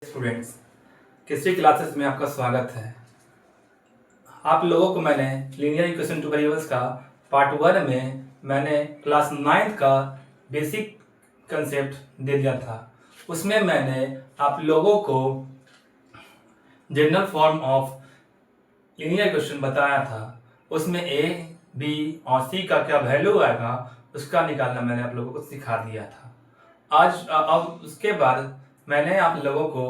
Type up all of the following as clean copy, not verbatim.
Students, किसी classes में आपका स्वागत है। आप लोगों को मैंने लीनियर इक्वेशन टू वेरिएबल्स का पार्ट 1 में मैंने क्लास 9 का बेसिक कंसेप्ट दे दिया था। उसमें मैंने आप लोगों को general form of linear equation बताया था। उसमें ए, बी और सी का क्या वैल्यू आएगा उसका निकालना मैंने आप लोगों को सिखा दिया था। अब उसके बाद मैंने आप लोगों को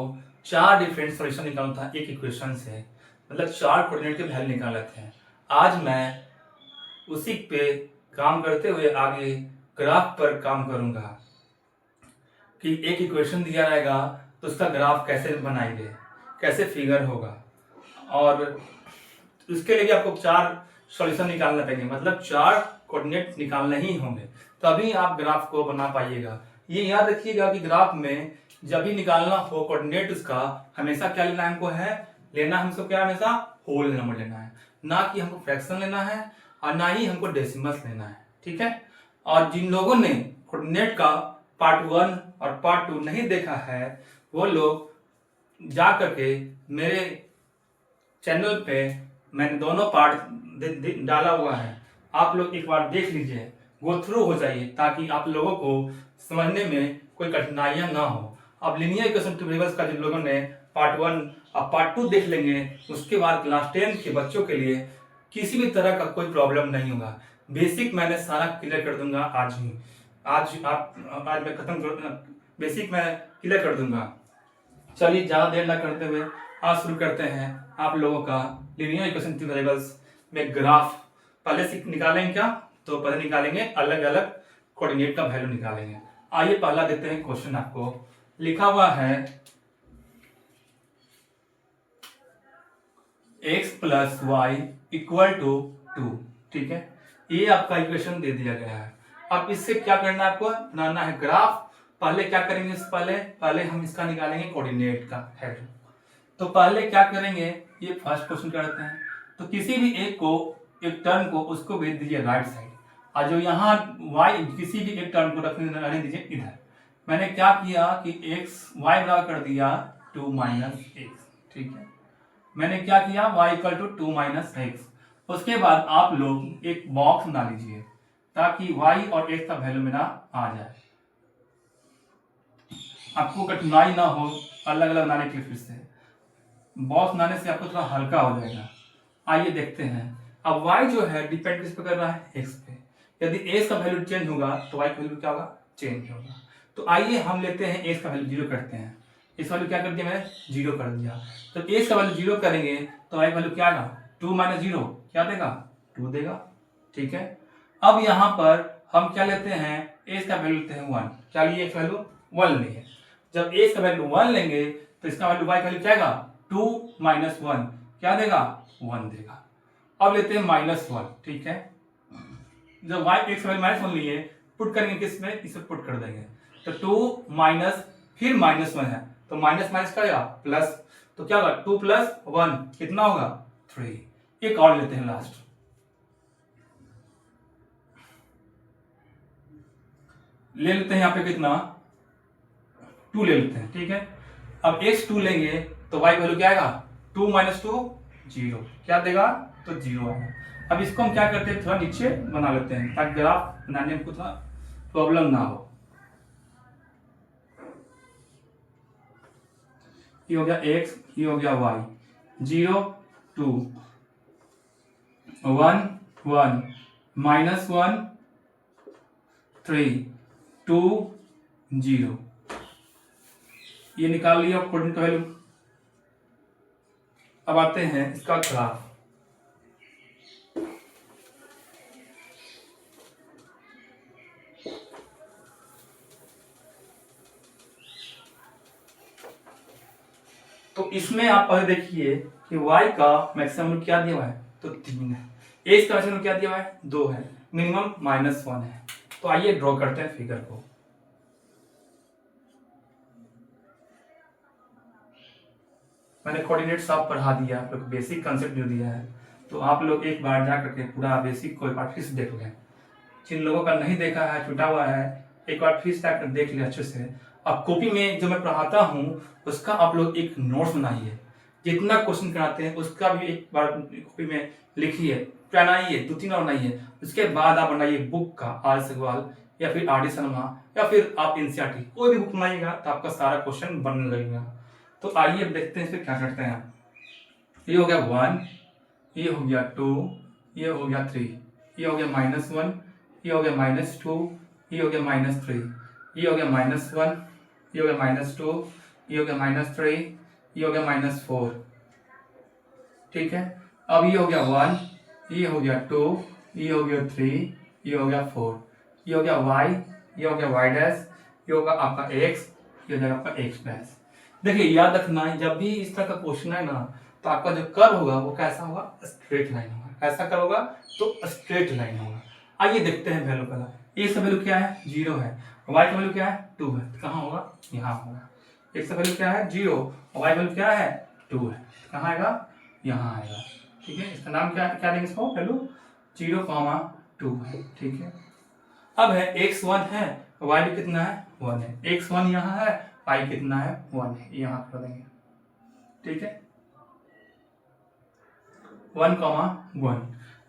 4 डिफरेंट सॉल्यूशन निकालना था एक इक्वेशन से, मतलब 4 कोऑर्डिनेट के वैल्यू निकालने थे। आज मैं उसी पे काम करते हुए आगे ग्राफ पर काम करूंगा कि एक इक्वेशन दिया रहेगा तो उसका ग्राफ कैसे बनाएंगे, कैसे फिगर होगा, और उसके लिए भी आपको 4 सॉल्यूशन निकालना पड़ेंगे, मतलब 4 कोऑर्डिनेट निकालने ही होंगे, तभी आप ग्राफ को बना पाइएगा। ये याद रखिएगा कि ग्राफ में जब भी निकालना हो कोऑर्डिनेट उसका हमेशा क्या लेना है, हमको है लेना हमको क्या हमेशा होल नंबर लेना है, ना कि हमको फ्रैक्शन लेना है और ना ही हमको डेसिमल्स लेना है। ठीक है। और जिन लोगों ने कोऑर्डिनेट का पार्ट 1 और पार्ट 2 नहीं देखा है वो लोग जा करके मेरे चैनल पे मैंने दोनों पार्ट डाला हुआ है, आप लोग एक बार देख लीजिए, गो थ्रू हो जाइए ताकि आप लोगों को समझने में कोई कठिनाइयां ना हो। अब लीनियर इक्वेशन टू वेरिएबल्स का जिन लोगों ने पार्ट 1 और पार्ट 2 देख लेंगे उसके बाद क्लास 10 के बच्चों के लिए किसी भी तरह का कोई प्रॉब्लम नहीं होगा। बेसिक मैंने सारा क्लियर कर दूंगा आज ही। आज मैं खत्म कर बेसिक मैं क्लियर कर दूंगा। चलिए ज्यादा देर ना करते हुए आज शुरू करते हैं आप लोगों का लीनियर इक्वेशन टू वेरिएबल्स में ग्राफ। पहले से निकालेंगे क्या, तो पहले निकालेंगे अलग अलग कोऑर्डिनेट का वैल्यू निकालेंगे। आइए पहला देते हैं क्वेश्चन। आपको लिखा हुआ है x + y = 2। ठीक है, ये आपका इक्वेशन दे दिया गया है। अब इससे क्या करना है, आपको बनाना है ग्राफ। पहले क्या करेंगे, इससे पहले हम इसका निकालेंगे कोऑर्डिनेट का हेड। तो पहले क्या करेंगे, ये फर्स्ट क्वेश्चन करते हैं। तो किसी भी एक टर्म को उसको भेज दीजिए राइट साइड, और जो यहाँ y किसी भी एक टर्म को रहने दीजिए इधर। मैंने क्या किया कि y बराबर कर दिया 2 - x। ठीक है, मैंने क्या किया y = 2 - x। उसके बाद आप लोग एक बॉक्स बना लीजिए ताकि y और x का वैल्यू मेरा आ जाए, आपको कठिनाई ना हो अलग अलग बनाने के। फिर से बॉक्स बनाने से आपको थोड़ा हल्का हो जाएगा। आइए देखते हैं। अब y जो है डिपेंड किस पे कर रहा है, x पे। यदि x का वैल्यू चेंज होगा तो y का वैल्यू क्या होगा, चेंज होगा। तो आइए हम लेते हैं x का वैल्यू 0 करते हैं। इस वैल्यू क्या कर दिया मैंने, 0 कर दिया। तो x का वैल्यू 0 करेंगे तो y वैल्यू क्या आएगा, 2 - 0 क्या देगा, 2 देगा। ठीक है, अब यहाँ पर हम क्या लेते हैं, x का वैल्यू लेते हैं 1। क्या लिए, x वैल्यू 1 लिए। जब x का वैल्यू 1 लेंगे तो इसका वैल्यू y का वैल्यू क्या आएगा, 2 - 1 क्या देगा, 1 देगा। अब लेते हैं -1। ठीक है, जब y x वैल्यू -1 लिए पुट करेंगे किस में, इसमें पुट कर देंगे। तो 2 माइनस फिर -1 है तो माइनस माइनस करेगा प्लस, तो क्या होगा 2 + 1 कितना होगा, 3। एक और लेते हैं लास्ट, ले लेते हैं यहाँ पे कितना, 2 ले लेते हैं। ठीक है, अब x 2 लेंगे तो y वैल्यू क्या आएगा, 2 - 2 0 क्या देगा, तो 0 आएगा। अब इसको हम क्या करते हैं, थोड़ा नीचे बना लेते हैं ताकि ग्राफ बनाने में कुछ प्रॉब्लम ना हो। ये हो गया x, ये हो गया y। 0 2 1 1 -1 3 2 0, ये निकाल लिया कोऑर्डिनेट का वैल्यू। अब आते हैं इसका ग्राफ। तो इसमें आप पहले देखिए कि y का मैक्सिमम क्या दिया हुआ है, तो 3 है। x का मैक्सिमम क्या दिया हुआ है, 2 है। मिनिमम -1 है। तो आइए ड्रॉ करते हैं फिगर को। मैंने कोऑर्डिनेट सब पढ़ा दिया, आप लोग बेसिक कंसेप्ट जो दिया है, तो आप लोग एक बार जा करके पूरा बेसिक को एक बार फिर से देख लें। जिन लोगों का नहीं देखा है, छूटा हुआ है, एक बार फिर से आकर देख लिया अच्छे से। अब कॉपी में जो मैं पढ़ाता हूँ उसका आप लोग एक नोट्स बनाइए, जितना क्वेश्चन कराते हैं उसका भी एक बार कॉपी में लिखिए, बनाइए, 2-3 बार बनाइए। उसके बाद आप बनाइए बुक का आर सगवाल या फिर आर डी शर्मा या फिर आप एनसीईआरटी कोई भी बुक बनाइएगा तो आपका सारा क्वेश्चन बनने लगेगा। तो आइए अब देखते हैं इस पर क्या करते हैं। ये हो गया 1, ये हो गया 2, ये हो गया 3, ये हो गया -1, ये हो गया -2, ये हो गया -3, ये हो गया -1, ये हो गया -2, ये हो गया -3, ये हो गया -4। ठीक है, अब ये हो गया 1, ये हो गया 2, ये हो गया 3, ये हो गया 4, ये हो गया y, ये हो गया y डैश, ये होगा आपका x, ये हो जाएगा आपका x डैश। देखिए याद रखना है, जब भी इस तरह का क्वेश्चन है ना तो आपका जो कर्व होगा वो कैसा होगा, स्ट्रेट लाइन होगा। कैसा कर्व होगा, तो स्ट्रेट लाइन होगा। आइए देखते हैं वैल्यू पहला। x का वैल्यू क्या है, 0 है, y का वैल्यू क्या है, 2 है, तो कहाँ होगा, यहाँ होगा। x का वैल्यू क्या है, 0, y का वैल्यू क्या है, 2 है, कहाँ आएगा, यहाँ आएगा। ठीक है, इसका नाम क्या क्या देंगे इसको, वैल्यू 0,2 है। ठीक है, अब है x1 है, y भी कितना है, 1 है, x1 यहाँ है, y कितना है, 1 है, यहाँ कर देंगे। ठीक है, 1,1।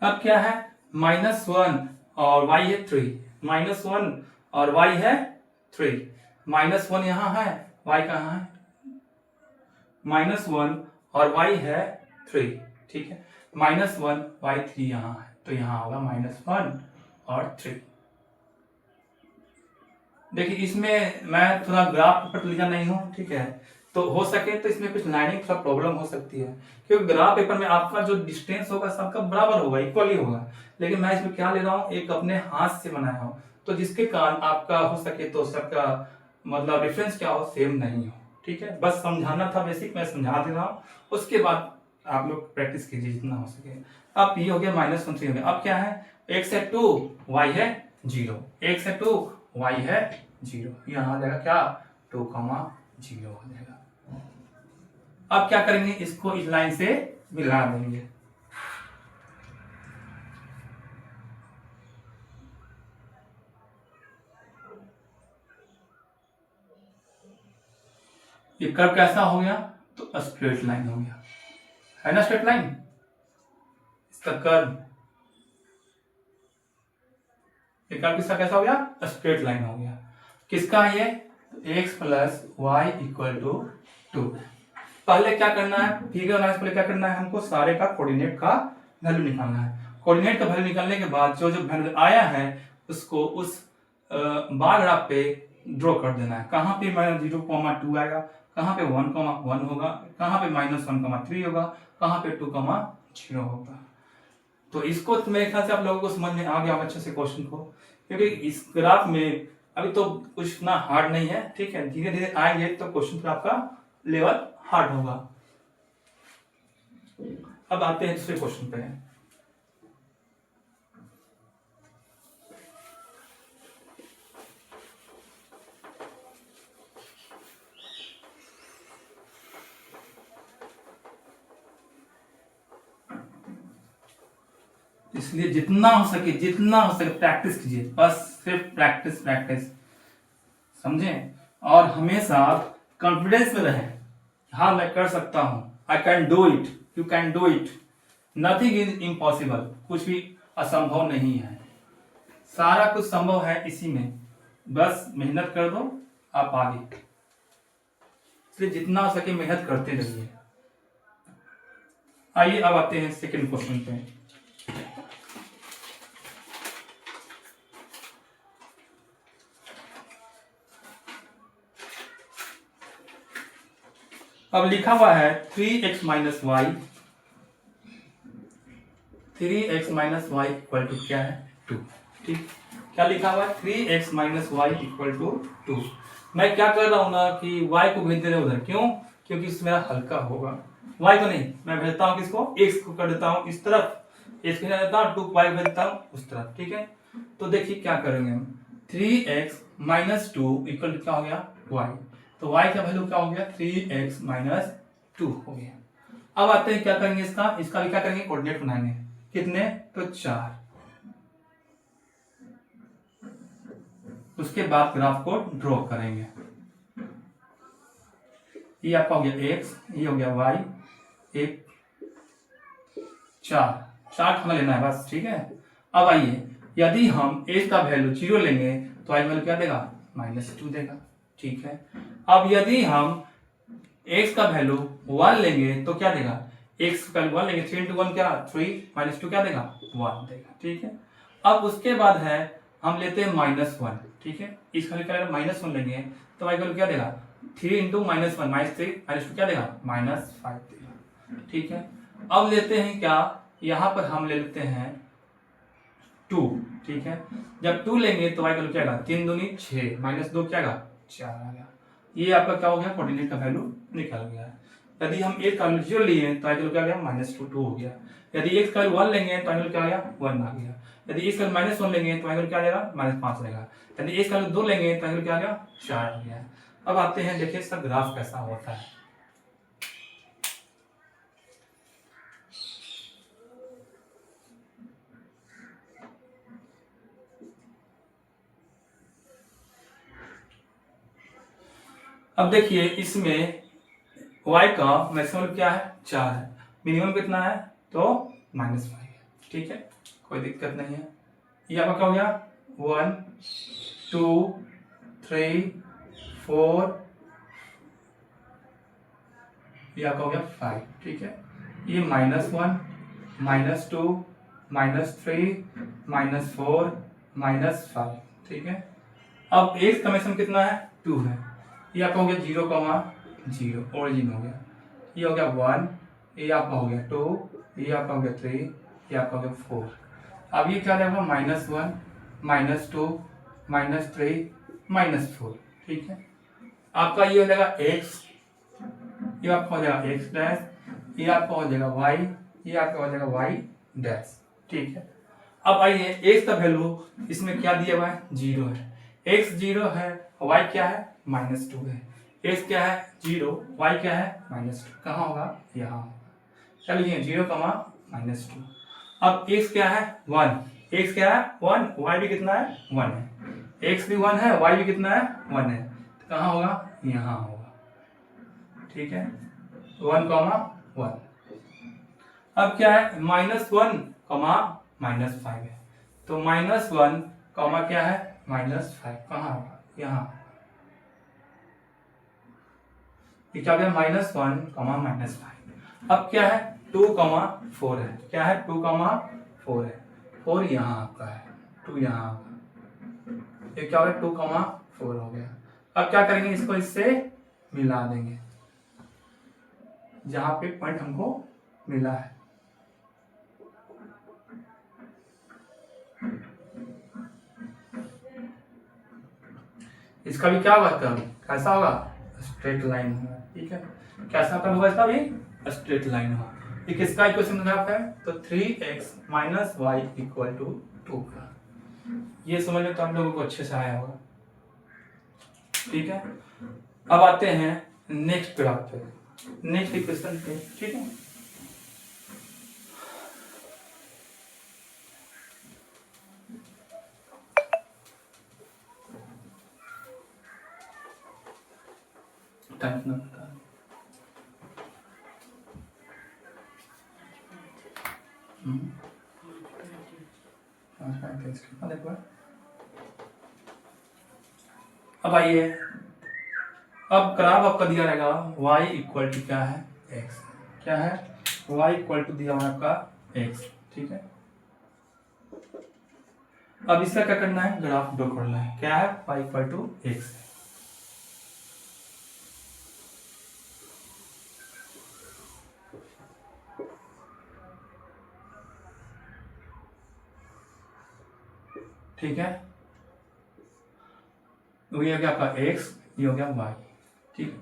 अब क्या है, -1 और y है 3, -1 और y है 3, -1 यहाँ है, y कहाँ है, -1 और y है 3। ठीक है, -1 y 3 यहाँ है, तो यहाँ होगा -1 और 3। देखिए इसमें मैं थोड़ा ग्राफ पेपर लिखा नहीं हूँ, ठीक है, तो हो सके तो इसमें कुछ लाइनिंग थोड़ा प्रॉब्लम हो सकती है, क्योंकि ग्राफ पेपर में आपका जो डिस्टेंस होगा सबका बराबर होगा, इक्वली होगा। लेकिन मैं इसमें क्या ले रहा हूँ, एक अपने हाथ से बनाया हूँ, तो जिसके कारण आपका हो सके तो सबका मतलब डिफरेंस क्या हो, सेम नहीं हो। ठीक है, बस समझाना था, बेसिक मैं समझा दे रहा हूँ, उसके बाद आप लोग प्रैक्टिस कीजिए जितना हो सके। अब ये हो गया -1 3 हो गया। अब क्या है, x है 2, y है 0, x है 2, y है 0, यहाँ आ जाएगा क्या, 2,0 हो जाएगा। अब क्या करेंगे, इसको इस लाइन से मिला देंगे। ये कर्व कैसा हो गया, तो स्ट्रेट लाइन हो गया, है ना, स्ट्रेट लाइन। इसका कर्व, ये कर्व किसका कैसा हो गया, स्ट्रेट लाइन हो गया। किसका है ये, x plus y equal to 2। पहले क्या करना है, फिगर बनाने से पहले क्या करना है, हमको सारे का कोऑर्डिनेट का वैल्यू निकालना है। कोऑर्डिनेट का वैल्यू निकालने के बाद जो जो वैल्यू आया है उसको उस बार ग्राफ पे ड्रॉ कर देना है। कहाँ पे -0,2 आएगा, कहाँ पे 1,1 होगा, कहाँ पे -1,3 होगा, कहाँ पे 2,0 होगा। तो इसको तो मेरे ख्याल से आप लोगों को समझ में आ गया अच्छे से क्वेश्चन को, क्योंकि इस ग्राफ में अभी तो कुछ इतना हार्ड नहीं है। ठीक है, धीरे धीरे आएंगे तो क्वेश्चन फिर आपका लेवल हार्ड होगा। अब आते हैं दूसरे क्वेश्चन पे। इसलिए जितना हो सके प्रैक्टिस कीजिए, बस सिर्फ प्रैक्टिस प्रैक्टिस, समझे। और हमेशा कॉन्फिडेंस में रहें, हाँ मैं कर सकता हूं, I can do it, you can do it, nothing is impossible, कुछ भी असंभव नहीं है, सारा कुछ संभव है इसी में, बस मेहनत कर दो आप आगे। इसलिए जितना हो सके मेहनत करते रहिए। आइए अब आते हैं सेकंड क्वेश्चन पे। अब लिखा हुआ है 3x minus y, 3x minus y equal to क्या है, 2। ठीक, क्या लिखा हुआ है, 3x minus y equal to 2। मैं क्या कर रहा हूं ना कि y को भेज दे रहे उधर, क्यों, क्योंकि इसमें मेरा हल्का होगा, y को नहीं, मैं भेजता हूं किसको, x को कर देता हूं इस तरफ, x को भेज देता हूं, 2 y भेज देता हूं उस तरफ। ठीक है, तो देखिए क्या करेंगे हम, 3x माइनस 2 इक्वल टू क्या हो गया, y, तो y का वैल्यू क्या हो गया, 3x माइनस 2 हो गया। अब आते हैं क्या करेंगे, इसका भी क्या करेंगे, कोऑर्डिनेट बनाएंगे, कितने, तो 4। उसके बाद ग्राफ को ड्रॉ करेंगे। ये आपका हो गया x, ये हो गया y, एक 4 हमें लेना है बस, ठीक है। अब आइए, यदि हम x का वैल्यू 0 लेंगे तो y वैल्यू क्या देगा, -2 देगा, ठीक है। अब यदि हम x का वैल्यू 1 लेंगे तो क्या देगा, x का वैल्यू 1 लेंगे, 3 into 1 क्या 3, -2 क्या देगा 1 देगा, ठीक है। अब उसके बाद है हम लेते हैं -1, ठीक है। इसका क्या -1 लेंगे तो y वैल्यू क्या देगा, 3 into -1 -3 -2 क्या देगा, -5 देगा, ठीक है। अब लेते हैं क्या, यहाँ पर हम ले लेते हैं 2, ठीक है। जब 2 लेंगे तो y वैल्यू क्या आएगा, 3 दूनी 6 -2 क्या आएगा 4 आ गया। ये आपका क्या हो गया, कोऑर्डिनेट का वैल्यू निकल गया है। यदि हम एक का वैल्यू 0 लिए तो y वैल्यू क्या आ गया, -2 हो गया। यदि x का वैल्यू 1 लेंगे तो y वैल्यू क्या आ गया, 1 आ गया। यदि x का वैल्यू -1 लेंगे तो y वैल्यू क्या आ जाएगा, -5 रहेगा। यदि x का वैल्यू 2 लेंगे तो y वैल्यू क्या आ गया, 4 आ गया। अब आते हैं, देखिए इसका ग्राफ कैसा होता है। अब देखिए इसमें y का मैक्सिमम क्या है, 4 है, मिनिमम कितना है तो -5 है, ठीक है, कोई दिक्कत नहीं है। ये आपका क्या हो गया, 1 2 3 4, ये आपका हो गया 5, ठीक है। ये -1 -2 -3 -4 -5, ठीक है। अब x का मैक्सिमम कितना है, 2 है। ये आपका हो गया 0,0 ओरिजिन हो गया। ये हो गया 1, ये आपका हो गया 2, ये आपका हो गया 3, ये आपका हो गया 4। अब ये क्या रहेगा, -1 -2 -3 -4, ठीक है। आपका ये हो जाएगा x, ये आपका हो जाएगा x डैश, ये आपका हो जाएगा y, ये आपका हो जाएगा y डैश, ठीक है। अब आइए x का वैल्यू इसमें क्या दिया हुआ है, 0 है, x 0 है, y क्या है -2 है। x क्या है 0, y क्या है -2, कहाँ होगा, यहाँ होगा। चलिए 0, -2। अब x क्या है 1, x क्या है 1, y भी कितना है 1 है, x भी 1 है, y भी कितना है 1 है, तो कहाँ होगा, यहाँ होगा, ठीक है, 1, 1। अब क्या है -1, -5 है, तो -1, क्या है -5, कहाँ होगा, यहाँ। ये क्या हो गया, -1, -5। अब क्या है 2, 4 है, क्या है 2, 4 है, 4 यहाँ आपका है, 2 यहाँ आपका, ये क्या हो गया 2, 4 हो गया। अब क्या करेंगे, इसको इससे मिला देंगे जहां पे पॉइंट हमको मिला है। इसका भी क्या होगा, कर्व कैसा होगा, स्ट्रेट लाइन होगा, ठीक है। कैसा कर्व होगा, इसका भी स्ट्रेट लाइन होगा। ये किसका इक्वेशन ग्राफ है, तो 3x - y = 2 का। ये समझ में तो आप लोगों को अच्छे से आया होगा, ठीक है। अब आते हैं नेक्स्ट ग्राफ पे, नेक्स्ट इक्वेशन पे, ठीक है। अब आइए, अब ग्राफ आपका दिया रहेगा y = क्या है, x, क्या है y = दिया हुआ आपका x, ठीक है। अब इसका क्या करना है, ग्राफ ड्रॉ करना है, क्या है y = x, ठीक है। तो ये हो गया आपका x, ये हो गया y, ठीक है।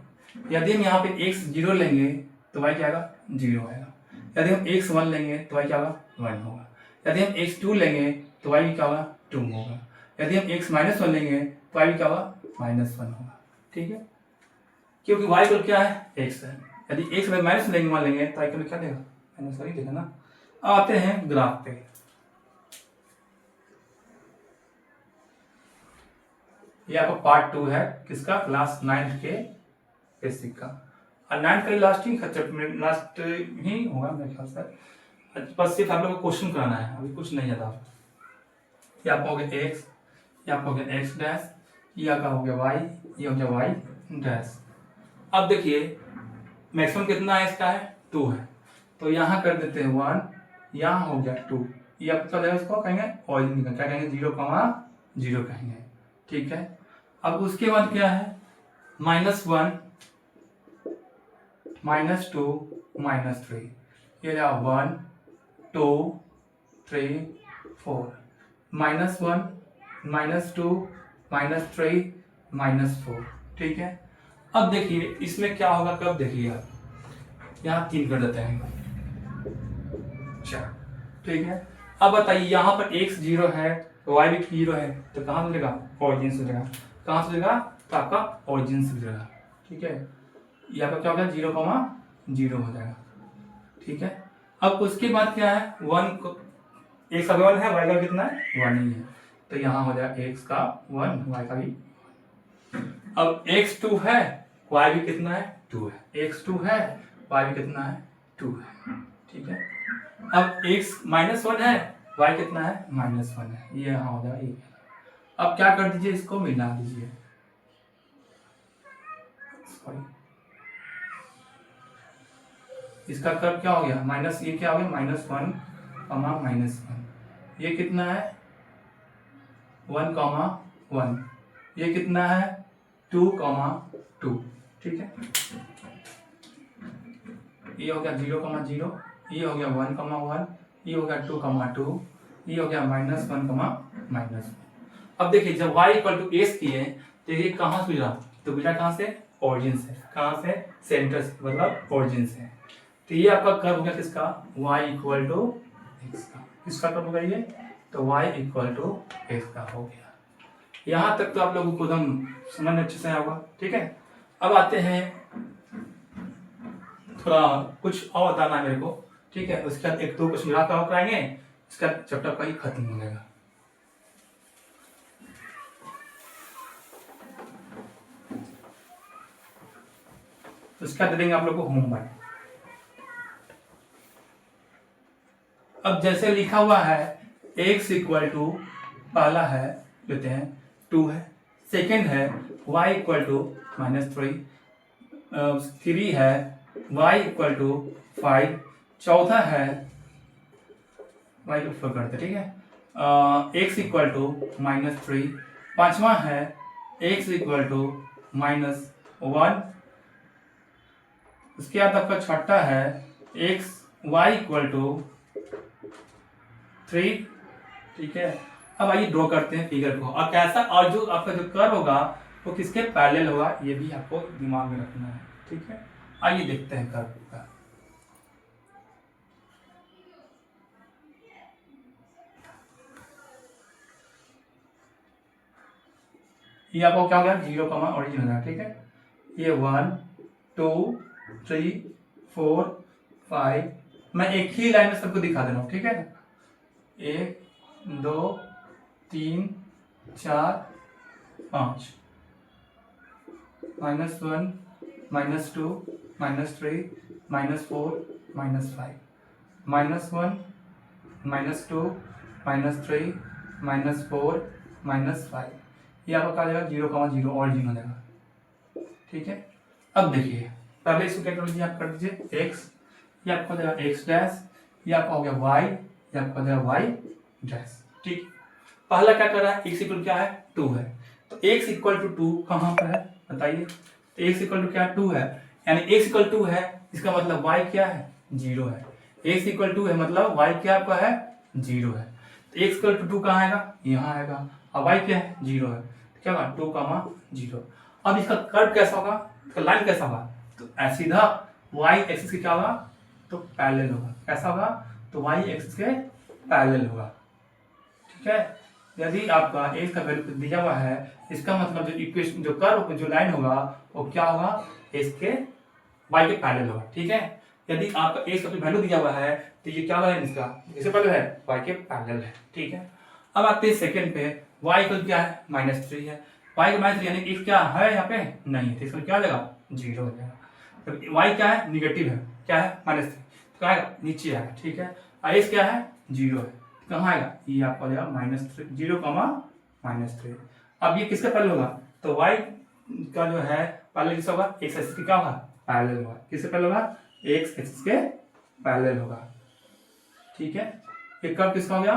यदि हम यहाँ पे x 0 लेंगे तो y क्या आएगा, 0 आएगा। यदि हम x 1 लेंगे तो y क्या होगा, 1 होगा। यदि हम x 2 लेंगे तो y क्या होगा, 2 होगा। यदि हम x -1 लेंगे तो y क्या होगा, -1 होगा, ठीक है। क्योंकि y को क्या है, x है। यदि x में माइनस लेंगे, मान लेंगे तो y को क्या देगा, माइनस ही देगा ना। अब आते हैं ग्राफ पे, ये आपका पार्ट 2 है, किसका, क्लास 9th के बेसिक का। और 9th का लास्ट ही लास्ट ही होगा मेरे ख्याल से। बस सिर्फ आप लोग को क्वेश्चन कराना है, अभी कुछ नहीं आता। ये आपका हो गया एक्स, ये आपका हो गया एक्स डैश, ये आपका हो गया वाई, ये हो गया वाई डैश। अब देखिए मैक्सिमम कितना है इसका है 2 है, तो यहाँ कर देते हैं 1, यहाँ हो गया 2, ये आपका जो इसको कहेंगे ऑरिजिन का क्या कहेंगे 0,0 कहेंगे, ठीक है। अब उसके बाद क्या है -1 -2 -3, ये रहा 1 2 3 4, -1 -2 -3 -4, ठीक है। अब देखिए इसमें क्या होगा, कब देखिए आप यहाँ 3 कर देते हैं, अच्छा ठीक है। अब बताइए यहाँ पर x 0 है, y भी 0 है, तो कहाँ से मिलेगा ऑरिजिन से मिलेगा, कहाँ से मिलेगा तो आपका ऑरिजिन से मिलेगा, ठीक है। यहाँ पर क्या होगा 0,0 हो जाएगा, ठीक है। अब उसके बाद क्या है 1 को x का 1 है, y का कितना है 1 ही है, तो यहाँ हो जाएगा x का 1 y का भी। अब x 2 है, y भी कितना है 2 है, x 2 है y भी कितना है 2 है, ठीक है। अब x -1 है, y कितना है -1 है, ये यहाँ हो जाएगा 1। अब क्या कर दीजिए इसको मिला दीजिए, सॉरी इसका कर्व क्या हो गया माइनस, ये क्या हो गया -1, -1, ये कितना है 1,1, ये कितना है 2,2, ठीक है। ये हो गया 0,0, ये हो गया 1,1, ये हो गया 2,2, ये हो गया -1, अब देखिए जब y = s किए तो ये कहाँ से मिला, तो मिला कहाँ से ऑरिजिन से, कहाँ से सेंटर से, मतलब ऑरिजिन से। तो ये आपका कर्व हो गया किसका y = x का, किसका कर्व होगा ये, तो y = x का हो गया। यहाँ तक तो आप लोगों को एकदम समझ अच्छे से आया होगा, ठीक है। अब आते हैं थोड़ा कुछ और बताना है मेरे को, ठीक है। उसके बाद 1-2 कुछ मिला कर कराएंगे, इसका चैप्टर का ही खत्म हो जाएगा। उसका दे देंगे आप लोग को होमवर्क। अब जैसे लिखा हुआ है x = पहला है लेते हैं 2 है, सेकंड है y = -3, 3 है y = 5, चौथा है y को 4 करते, ठीक है। x = -3, पांचवा है x = -1, उसके बाद आपका छठा है y = 3, ठीक है। अब आइए ड्रॉ करते हैं फिगर को, और कैसा, और जो आपका जो कर्व होगा वो किसके पैरेलल होगा ये भी आपको दिमाग में रखना है, ठीक है। आइए देखते हैं कर्व का। ये आपको क्या हो गया 0, ऑरिजिन हो गया, ठीक है। ये 1 2 3 4 5, मैं एक ही लाइन में सबको दिखा दे रहा हूँ, ठीक है। 1 2 3 4 5, -1 -2 -3 -4 -5, -1 -2 -3 -4 -5, ये आपका क्या जाएगा 0,0 ऑरिजिन हो जाएगा, ठीक है। अब देखिए पहले इसको क्या कर लीजिए, आप कर दीजिए x, ये आपका हो जाएगा x डैश, ये आपका हो गया y, ये आपका हो जाएगा y डैश, ठीक। पहला क्या कर रहा है x = क्या है 2 है, तो x = 2 कहाँ पर है बताइए, तो x = क्या 2 है, यानी x = 2 है, इसका मतलब y क्या है 0 है, x = 2 है मतलब y क्या आपका है 0 है, तो x = 2 कहाँ आएगा यहाँ आएगा, और y क्या है 0 है, तो क्या होगा 2,0। अब इसका कर्व कैसा होगा, इसका लाइन कैसा होगा, तो सीधा y एक्सिस के क्या होगा तो पैरेलल होगा, कैसा होगा तो y एक्सिस के पैरेलल होगा, ठीक है। यदि आपका x का वैल्यू दिया हुआ है, इसका मतलब जो इक्वेशन जो कर्व जो लाइन होगा वो क्या होगा इसके y के पैरेलल होगा, ठीक है। यदि आपका x का वैल्यू दिया हुआ है तो ये क्या होगा इसका, किसके पैरेलल है y के पैरेलल है, ठीक है। अब आते हैं सेकंड पे, y इक्वल क्या है -3 है, y का -3 यानी x क्या है यहाँ पे नहीं, तो इसका क्या हो जाएगा 0 हो जाएगा। तो वाई क्या है, निगेटिव है, क्या है -3, तो क्या आएगा नीचे आएगा, ठीक है। एक्स क्या है 0 है, कहाँ आएगा ये आपका हो जाएगा -3, 0, -3। अब ये किसका पैरेलल होगा, तो वाई का जो है पैरेलल किसका होगा, एक्स एक्सिस की क्या होगा पैरेलल होगा, किससे पैरेलल होगा, एक्स एक्सिस के पैरेलल होगा, ठीक है। ये कर्व किसका हो गया,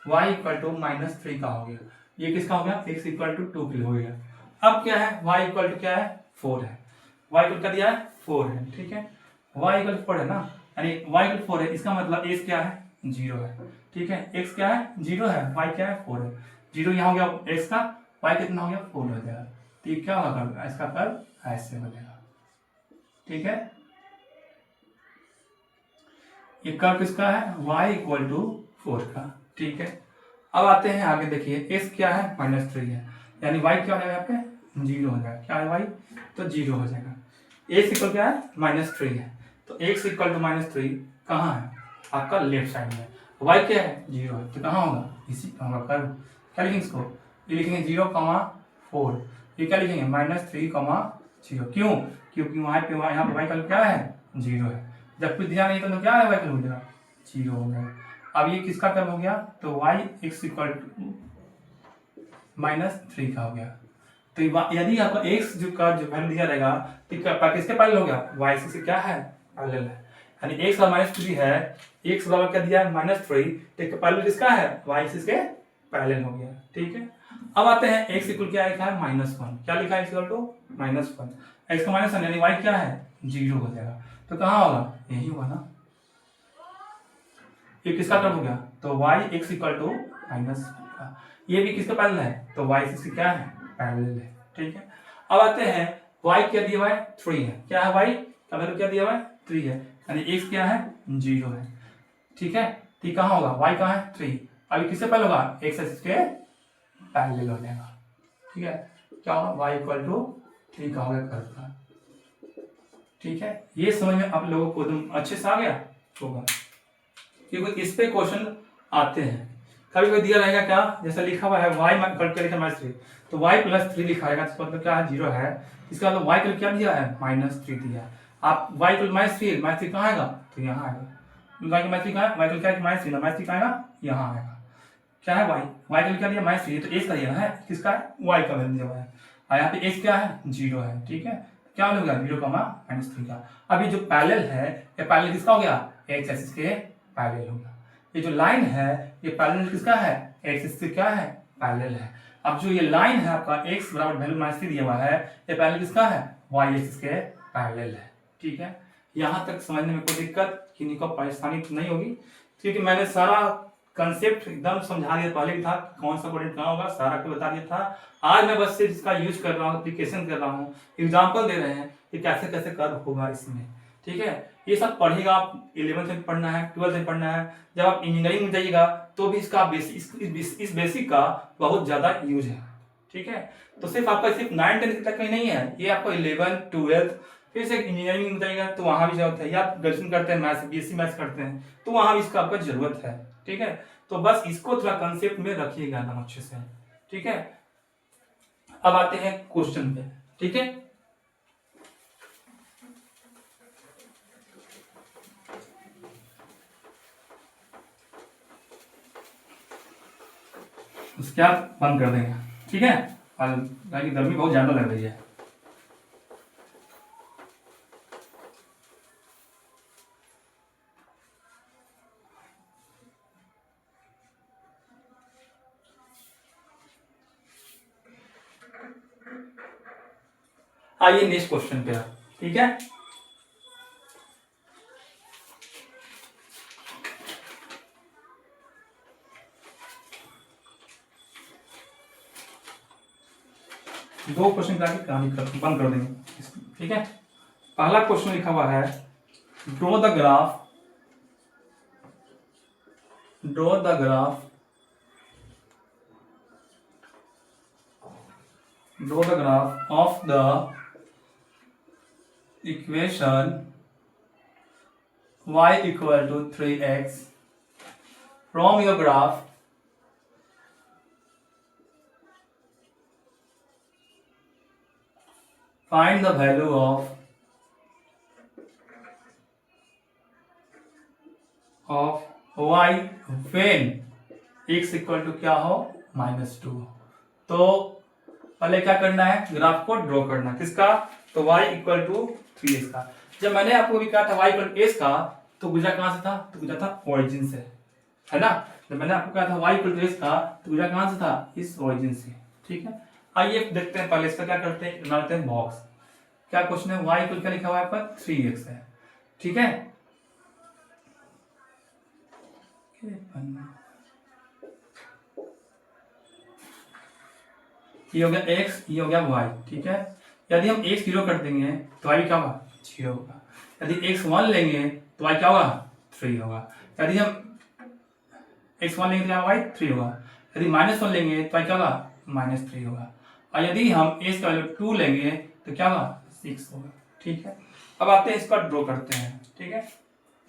y इक्वल टू -3 का हो गया, ये किसका हो गया, x इक्वल टू 2 के लिए हो गया। अब क्या है, y इक्वल टू क्या है 4 है, y इक्वल क्या दिया है 4 है, ठीक है। y इक्वल 4 है ना, यानी y इक्वल 4 है, इसका मतलब x क्या है 0 है, ठीक है। x क्या है 0 है, y क्या है 4 है, 0 यहाँ हो गया x का, y कितना हो गया 4 हो जाएगा, तो ये क्या होगा इसका कर्व ऐसे बनेगा, ठीक है। ये कर्व किसका है, y इक्वल टू 4 का, ठीक है। अब आते हैं आगे, देखिए x क्या है -3 है, यानी y क्या हो जाएगा यहाँ पे 0 हो जाएगा, क्या है y, तो 0 हो जाएगा। x इक्वल क्या है -3 है, तो x इक्वल टू -3 कहाँ है आपका लेफ्ट साइड में, y क्या है 0 है, तो कहाँ होगा इसी का होगा कर्व, क्या लिखेंगे इसको, ये लिखेंगे 0,4, ये क्या लिखेंगे -3,0, क्यों, क्योंकि वहाँ पे यहाँ पे y का क्या है 0 है, जब कुछ दिया नहीं तो क्या है y का हो जाएगा 0 हो जाएगा। अब ये किसका कर्व हो गया, तो y x इक्वल टू -3 का हो गया, तो यदि आपका x का जो वैल्यू दिया रहेगा तो किसके पैरेलल हो गया, y से क्या है पैरेलल है, यानी x का -3 है, x बराबर क्या दिया है -3, तो पैरेलल किसका है y से इसके पैरेलल हो गया, ठीक है। अब आते हैं x इक्वल क्या लिखा है -1, क्या लिखा है x इक्वल टू -1, x का -1 यानी y क्या है 0 हो जाएगा, तो कहाँ होगा यही होगा ना, ये किसका कर्व हो गया, तो y x इक्वल टू -1 का, ये भी किसका पैरेलल है, तो y से क्या है पैरेलल है, ठीक है। अब आते हैं y क्या दिया हुआ है 3 है, क्या है y का वैल्यू क्या दिया हुआ है 3 है, यानी x क्या है 0 है, ठीक है। तो कहाँ होगा y कहाँ है 3, अभी किससे पैरेलल होगा x एक्सिस के पैरेलल हो जाएगा, ठीक है। क्या होगा y इक्वल टू 3 का हो गया कर्व का, ठीक है। ये समझ में आप लोगों को एकदम अच्छे से आ गया होगा, क्योंकि इस पे क्वेश्चन आते हैं, कभी कभी दिया रहेगा क्या, जैसा लिखा हुआ है y क्या लिखा है -3, तो y +3 लिखा रहेगा, इसका मतलब क्या है 0 है, इसका मतलब y का क्या दिया है -3 दिया, आप y -3 कहाँ आएगा, तो यहाँ आएगा, y का -3 कहाँ है, y का क्या है -3 -3 कहाँ आएगा यहाँ आएगा, क्या है y का क्या दिया -3, तो x का दिया है, किसका है y का वैल्यू दिया हुआ है, और यहाँ पे x क्या है 0 है, ठीक है। क्या हो गया 0, -3 का। अभी जो पैरेलल है, ये पैरेलल किसका हो गया x एक्सिस के पैरेलल होगा, ये जो लाइन है ये पैरेलल किसका है x एक्सिस से क्या है पैरेलल है। अब जो ये लाइन है आपका x बराबर वैल्यू -3 दिया हुआ है, ये पैरेलल किसका है y एक्सिस के पैरेलल है, ठीक है। यहाँ तक समझने में कोई दिक्कत किन्हीं को परेशानी तो नहीं होगी, क्योंकि मैंने सारा कंसेप्ट एकदम समझा दिया, पहले भी था कौन सा कोऑर्डिनेट कहाँ होगा, सारा को बता दिया था। आज मैं बस सिर्फ इसका यूज कर रहा हूँ, एप्लीकेशन कर रहा हूँ, एग्जाम्पल दे रहे हैं कि कैसे कैसे कर्व होगा इसमें, ठीक है। ये सब पढ़ेगा आप, 11th में पढ़ना है, 12th में पढ़ना है, जब आप इंजीनियरिंग में जाइएगा तो भी इसका इस बेसिक का बहुत ज्यादा यूज है, ठीक है। तो सिर्फ आपका सिर्फ 9th-10th तक ही नहीं है, ये आपको 11th 12th फिर से इंजीनियरिंग में जाइएगा तो वहां भी जरूरत है, या आप ग्रेजुएशन करते हैं मैथ्स बीएससी मैथ्स करते हैं तो वहां भी इसका आपका जरूरत है, ठीक है। तो बस इसको थोड़ा कंसेप्ट में रखिएगा एकदम अच्छे से, ठीक है। अब आते हैं क्वेश्चन पे, ठीक है। उसके बाद बंद कर देंगे, ठीक है, और गर्मी बहुत ज्यादा लग रही है। आइए नेक्स्ट क्वेश्चन पे, ठीक है। दो क्वेश्चन का कहानी बंद कर देंगे, ठीक है। पहला क्वेश्चन लिखा हुआ है draw the graph of the equation y equal to 3x from your graph find the value of of y when x equal to क्या हो -2। तो पहले क्या करना है, ग्राफ को ड्रॉ करना, किसका, तो y इक्वल टू 3x का। जब मैंने आपको भी कहा था y इक्वल टू s का, तो गुजरा कहां से था, तो गुजरा था ओरिजिन से, है ना। जब मैंने आपको कहा था y इक्वल टू s का, तो गुजरा कहां से था, इस ओरिजिन से, ठीक है। आइए देखते हैं, पहले इसका क्या करते हैं, बनाते हैं बॉक्स। क्या क्वेश्चन है, y इक्वल क्या लिखा हुआ है पर 3x है, ठीक है। ये हो गया x, ये हो गया y, ठीक है। यदि हम x 0 कर देंगे तो y क्या होगा, 0 होगा। यदि x 1 लेंगे तो y क्या होगा, 3 होगा। यदि हम x 1 लेंगे तो y 3 होगा। यदि -1 लेंगे तो y क्या होगा, -3 होगा। और यदि हम x का वैल्यू 2 लेंगे तो क्या होगा, 6 होगा, ठीक है। अब आते हैं, इसका ड्रॉ करते हैं, ठीक है।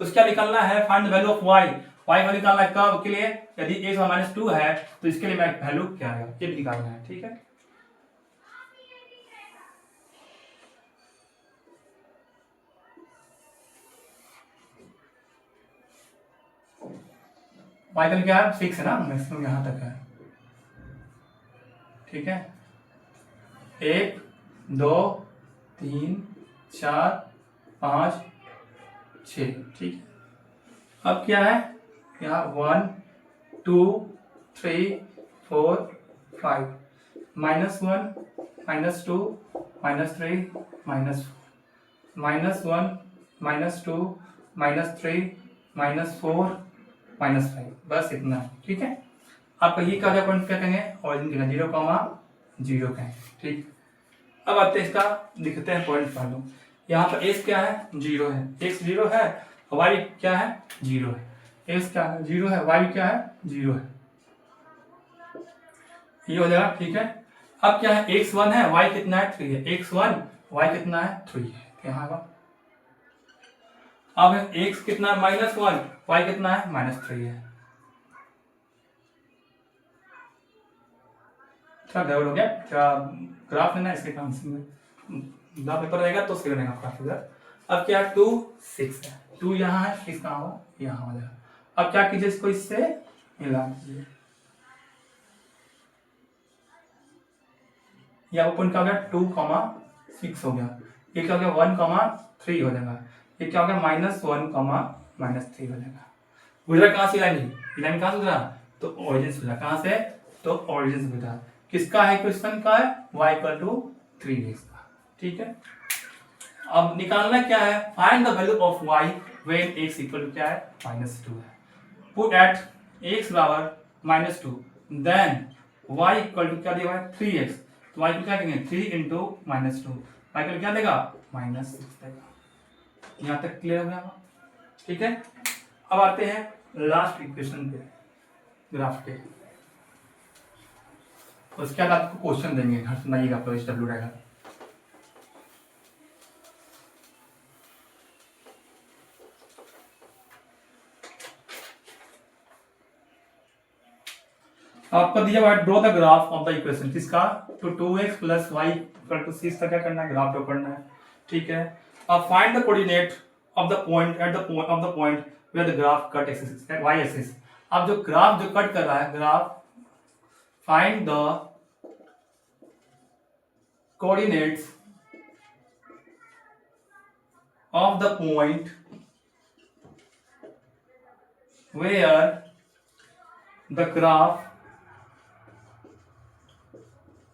तो क्या निकालना है, find the value of y। y value निकालना है कब के लिए, यदि x -2 है तो इसके लिए वैल्यू क्या है, ये भी निकालना है, ठीक है। y का क्या है, 6 है ना, मैक्सिमम यहां तक है, ठीक है। 1 2 3 4 5 6, ठीक है। अब क्या है, यहाँ 1 2 3 4 5, -1 -2 -3 -4, -1 -2 -3 -4 -5, बस इतना, ठीक है। आपका ये क्या पॉइंट क्या कहेंगे, ऑरिजिन के 0,0 कहेंगे, ठीक। अब आते हैं, इसका लिखते हैं पॉइंट वैल्यू। यहाँ पर x क्या है, 0 है, x 0 है, y क्या है, 0 है। x क्या है, 0 है, y क्या है, 0 है, ये हो जाएगा, ठीक है। अब क्या है, x 1 है, y कितना है, 3 है, x 1 y कितना है, 3 है, यहाँ का। अब x कितना है, -1, y कितना है, -3 है। क्या गड़बड़ हो गया, क्या ग्राफ लेना, इसके काम से ग्राफ पेपर रहेगा तो सही रहेगा आपका फिगर। अब क्या 2 6 है, 2 यहाँ है, 6 कहाँ हो, यहाँ हो जाएगा। अब क्या कीजिए, इसको इससे मिला दीजिए, यहाँ पॉइंट क्या हो गया, 2,6 हो गया। ये क्या हो गया, 1,3 हो जाएगा। ये क्या हो गया, -1,-3 हो जाएगा। गुजरा कहाँ से लाइन, लाइन कहाँ से गुजरा, तो ओरिजिन से गुजरा, कहाँ से, तो ओरिजिन से गुजरा। किसका है, क्वेश्चन का है, y इक्वल टू 3x का, ठीक है। अब निकालना क्या है, find the value of y when x equal to क्या है, -2 है। पुट एट x बराबर -2, देन y इक्वल टू क्या दिया है, 3x। तो y को क्या कहेंगे, 3 इंटू -2, y को क्या देगा, -6 देगा। यहाँ तक क्लियर हो गया, ठीक है। अब आते हैं लास्ट इक्वेशन पे, ग्राफ पे। उसके बाद आपको क्वेश्चन देंगे, घर सुनाइएगा, आपको SW रहेगा। आपको दिया हुआ है, draw the graph of the equation, किसका, तो 2x plus y equal to 6 का क्या करना है, ग्राफ ड्रॉ करना है, ठीक है। अब find the coordinate of the point at the point of the point where the graph cut axis, y axis. अब जो ग्राफ जो कट कर रहा है, graph find the coordinates of the point where the graph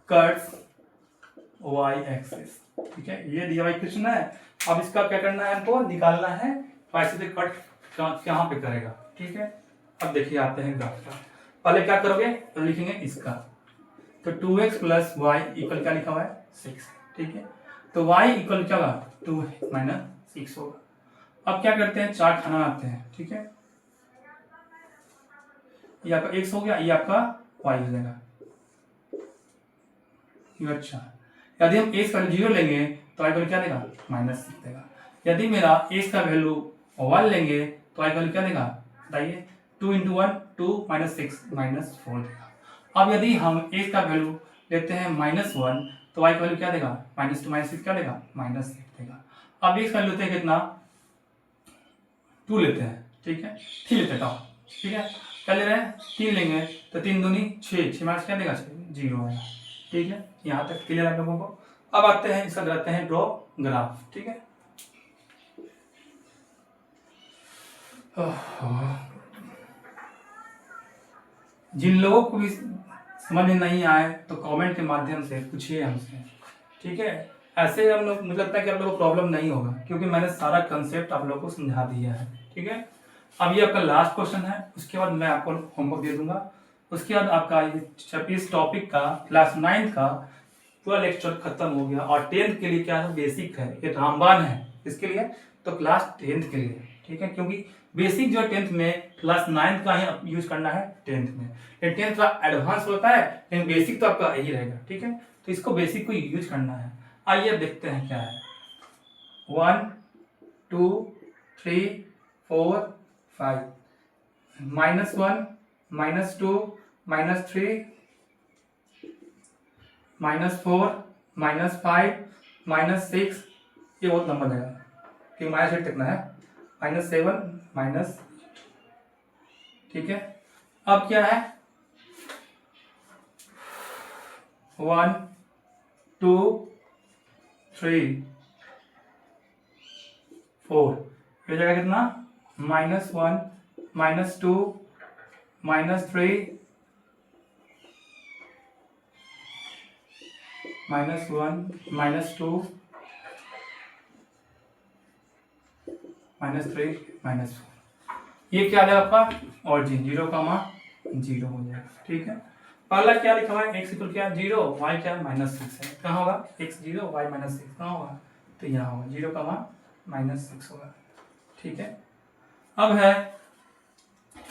cuts y axis, ठीक है। ये दिया हुआ इक्वेशन है। अब इसका क्या करना है, हमको निकालना है y से कट कहां पे करेगा, ठीक है। अब देखिए, आते हैं ग्राफ का। पहले क्या करोगे, तो लिखेंगे इसका, तो 2x प्लस वाई इक्वल क्या लिखा हुआ है, 6, ठीक है। तो y इक्वल क्या होगा, 2 - 6 होगा। अब क्या करते हैं, चार्ट खाना आते हैं, ठीक है। ये आपका x हो गया, ये आपका y हो जाएगा, अच्छा। यदि हम x का वैल्यू 0 लेंगे तो y वैल्यू क्या देगा, -6 देगा। यदि मेरा x का वैल्यू 1 लेंगे तो y वैल्यू क्या देगा, बताइए, 2 × 1 2 - 6 -4 देगा। अब यदि हम x का वैल्यू लेते हैं -1 तो y का वैल्यू क्या देगा, -2 - 6 क्या देगा, -8 देगा। अब x का वैल्यू लेते हैं कितना, 2 लेते हैं, ठीक है, 3 लेते हैं, ठीक है, क्या ले रहे हैं, 3 लेंगे तो 3 दूनी 6, 6 मार्क्स क्या देगा, 0 है। ठीक है, यहाँ तक क्लियर है लोगों को। अब आते हैं इसका कराते हैं ड्रॉ ग्राफ। ठीक है, जिन लोगों को भी समझ में नहीं आए तो कमेंट के माध्यम से पूछिए हमसे। ठीक है, ऐसे हम लोग, मुझे लगता है कि आप लोगों को प्रॉब्लम नहीं होगा क्योंकि मैंने सारा कंसेप्ट आप लोगों को समझा दिया है। ठीक है, अब ये आपका लास्ट क्वेश्चन है, उसके बाद मैं आपको होमवर्क दे दूंगा। उसके बाद आपका इस टॉपिक का क्लास 9 का पूरा लेक्चर खत्म हो गया। और 10th के लिए क्या है, बेसिक है, ये रामबाण है इसके लिए, तो क्लास 10th के लिए। ठीक है, क्योंकि बेसिक जो 10th में, क्लास 9 का ही यूज करना है 10th में। लेकिन 10th थोड़ा एडवांस होता है, लेकिन बेसिक तो आपका यही रहेगा। ठीक है, तो इसको बेसिक को यूज करना है। आइए देखते हैं क्या है। 1 2 3 4 5, -1 -2 -3 -4 -5 -6, ये बहुत नंबर है कि -8 कितना है, -7 -8। ठीक है, अब क्या है, 1 2 3 4, ये जगह कितना, -1 -2 -3 -1 -2 -3 -4, ये क्या आ जाएगा आपका ऑरिजिन, 0, 0 हो जाएगा। ठीक है, पहला क्या लिखा हुआ है, x इक्वल क्या 0, y क्या -6 है, कहाँ होगा, x 0 y -6 कहाँ होगा, तो यहाँ होगा 0, -6 होगा। ठीक है, अब है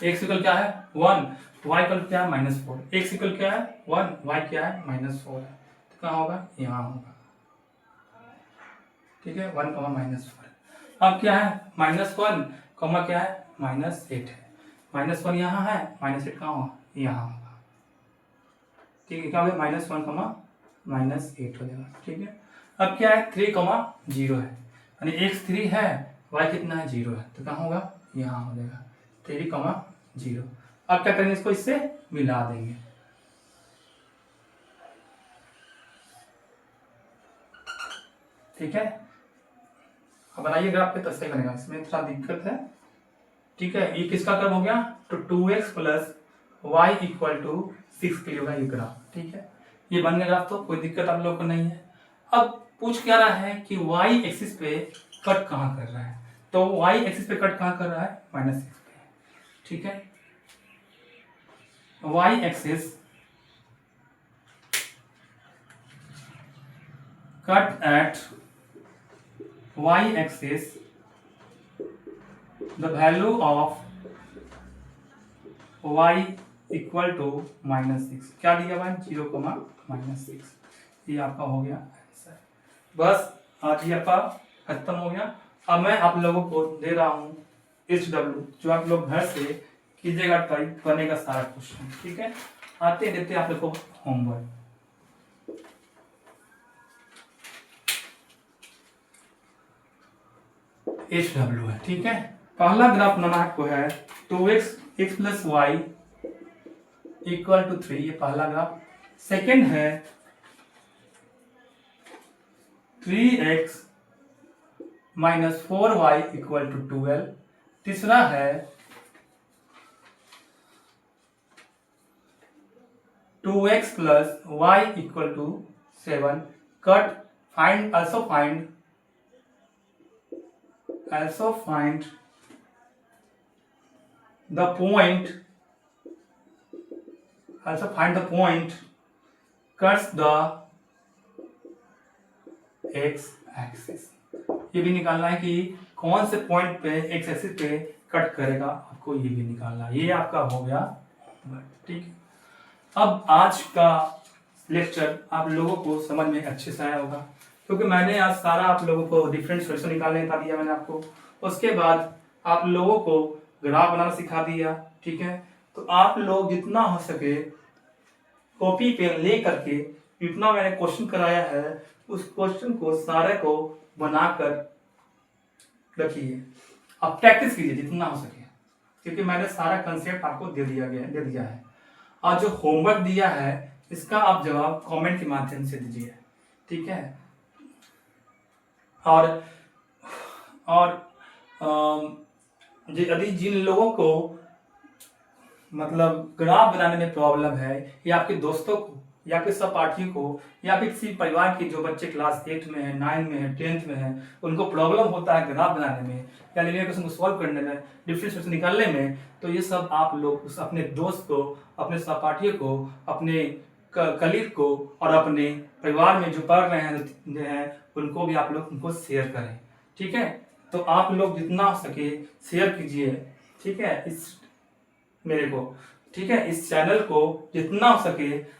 x इक्वल क्या है 1, y इक्वल क्या है -4, x इक्वल क्या है 1, y क्या है -4 है, तो कहाँ होगा, यहाँ होगा। ठीक है, 1, -4। अब क्या है, -1, कॉमा क्या है -8 है, -1 यहाँ है, -8 कहाँ होगा, यहाँ होगा। ठीक है, क्या हो गया, -1, -8 हो जाएगा। ठीक है, अब क्या है 3, 0 है, यानी x 3 है, y कितना है 0 है, तो कहाँ होगा, यहाँ हो जाएगा 3, 0। अब क्या करेंगे, इसको इससे मिला देंगे। ठीक है, अब बनाइए ग्राफ पे तो सही बनेगा, इसमें थोड़ा दिक्कत है। ठीक है, ये किसका कर्व हो गया, तो 2x + y = 6 के लिए होगा ये ग्राफ। ठीक है, ये बन गया ग्राफ, तो कोई दिक्कत आप लोग को नहीं है। अब पूछ क्या रहा है कि y एक्सिस पे कट कहाँ कर रहा है, तो y एक्सिस पे कट कहाँ कर रहा है, -6 पे। ठीक है, y axis cut at y axis the value of y = -6, क्या दिया हुआ है, 0, -6। ये आपका हो गया आंसर। बस आज ये आपका खत्म हो गया। अब मैं आप लोगों को दे रहा हूँ HW, जो आप लोग घर से कीजिएगा, टाइप बनेगा सारा क्वेश्चन। ठीक है, आते देते आप लोग को होमवर्क। HW है। ठीक है, पहला ग्राफ बनाना आपको है 2x + y = 3, ये पहला ग्राफ। सेकंड है 3x - 4y = 12। तीसरा है 2x + y = 7। Cut also find the point cuts the x axis। ये भी निकालना है कि कौन से पॉइंट पे x एक्सिस पे कट करेगा, आपको ये भी निकालना है। ये आपका हो गया। ठीक है, अब आज का लेक्चर आप लोगों को समझ में अच्छे से आया होगा, क्योंकि मैंने आज सारा आप लोगों को डिफरेंट सॉल्यूशन निकालने का दिया मैंने आपको। उसके बाद आप लोगों को ग्राफ बनाना सिखा दिया। ठीक है, तो आप लोग जितना हो सके कॉपी पेन ले करके जितना मैंने क्वेश्चन कराया है उस क्वेश्चन को सारे को बनाकर रखिए। आप प्रैक्टिस कीजिए जितना हो सके। क्योंकि मैंने सारा कंसेप्ट आपको दे दिया है। और जो होमवर्क दिया है इसका आप जवाब कमेंट के माध्यम से दीजिए, ठीक है। और यदि जिन लोगों को मतलब ग्राफ बनाने में प्रॉब्लम है, या आपके दोस्तों को या आपके सहपाठियों को या फिर किसी परिवार के जो बच्चे क्लास 8 में है, 9 में है, 10th में है, उनको प्रॉब्लम होता है ग्राफ बनाने में या लीनियर इक्वेशन को सॉल्व करने में, डिफरेंशिएशन निकालने में, तो ये सब आप लोग उस अपने दोस्त को, अपने सहपाठियों को, अपने कलीग को और अपने परिवार में जो पढ़ रहे हैं उनको भी आप लोग उनको शेयर करें, ठीक है। तो आप लोग जितना हो सके शेयर कीजिए, ठीक है, इस मेरे को, ठीक है, इस चैनल को जितना हो सके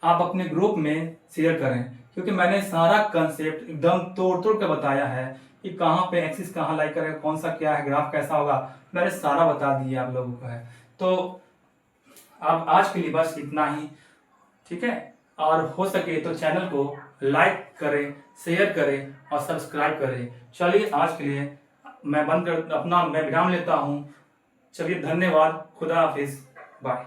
आप अपने ग्रुप में शेयर करें, क्योंकि मैंने सारा कंसेप्ट एकदम तोड़ के बताया है कि कहाँ पे एक्सिस कहाँ लाई करेगा, कौन सा क्या है, ग्राफ कैसा होगा, मैंने सारा बता दिया आप लोगों को है। तो अब आज के लिए बस इतना ही, ठीक है। और हो सके तो चैनल को लाइक करें, शेयर करें और सब्सक्राइब करें। चलिए आज के लिए मैं विराम लेता हूँ। चलिए धन्यवाद, खुदा हाफिज, बाय।